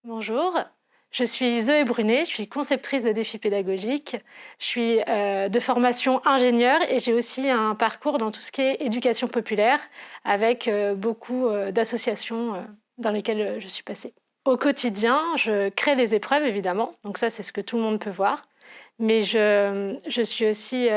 Bonjour, je suis Zoé Brunet, je suis conceptrice de défis pédagogiques. Je suis de formation ingénieure et j'ai aussi un parcours dans tout ce qui est éducation populaire avec beaucoup d'associations dans lesquelles je suis passée. Au quotidien, je crée les épreuves évidemment, donc ça c'est ce que tout le monde peut voir. Mais je suis aussi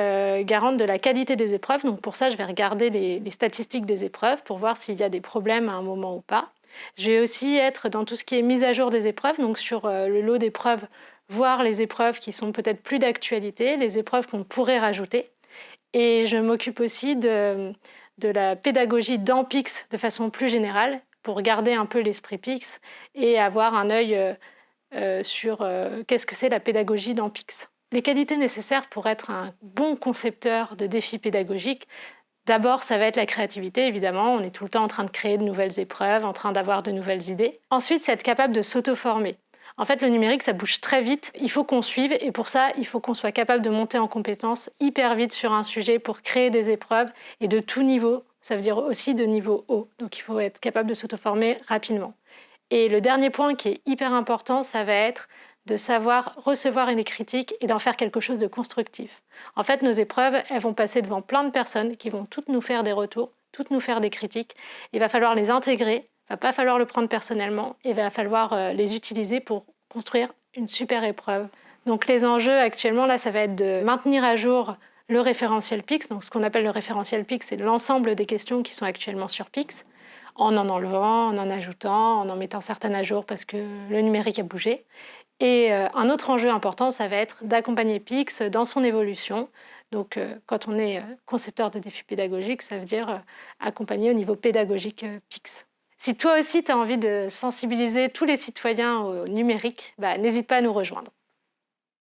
garante de la qualité des épreuves, donc pour ça je vais regarder les statistiques des épreuves pour voir s'il y a des problèmes à un moment ou pas. Je vais aussi être dans tout ce qui est mise à jour des épreuves, donc sur le lot d'épreuves, voir les épreuves qui sont peut-être plus d'actualité, les épreuves qu'on pourrait rajouter. Et je m'occupe aussi de la pédagogie dans PIX de façon plus générale, pour garder un peu l'esprit PIX et avoir un œil sur qu'est-ce que c'est la pédagogie dans PIX. Les qualités nécessaires pour être un bon concepteur de défis pédagogiques, d'abord, ça va être la créativité, évidemment. On est tout le temps en train de créer de nouvelles épreuves, en train d'avoir de nouvelles idées. Ensuite, c'est être capable de s'auto-former. En fait, le numérique, ça bouge très vite. Il faut qu'on suive et pour ça, il faut qu'on soit capable de monter en compétences hyper vite sur un sujet pour créer des épreuves et de tout niveau. Ça veut dire aussi de niveau haut. Donc, il faut être capable de s'auto-former rapidement. Et le dernier point qui est hyper important, ça va être de savoir recevoir une critique et d'en faire quelque chose de constructif. En fait, nos épreuves, elles vont passer devant plein de personnes qui vont toutes nous faire des retours, toutes nous faire des critiques. Il va falloir les intégrer, il va pas falloir le prendre personnellement, et il va falloir les utiliser pour construire une super épreuve. Donc les enjeux actuellement, là, ça va être de maintenir à jour le référentiel PIX. Donc ce qu'on appelle le référentiel PIX, c'est l'ensemble des questions qui sont actuellement sur PIX, en enlevant, en ajoutant, en mettant certaines à jour parce que le numérique a bougé. Et un autre enjeu important, ça va être d'accompagner PIX dans son évolution. Donc, quand on est concepteur de défis pédagogiques, ça veut dire accompagner au niveau pédagogique PIX. Si toi aussi, tu as envie de sensibiliser tous les citoyens au numérique, bah, n'hésite pas à nous rejoindre.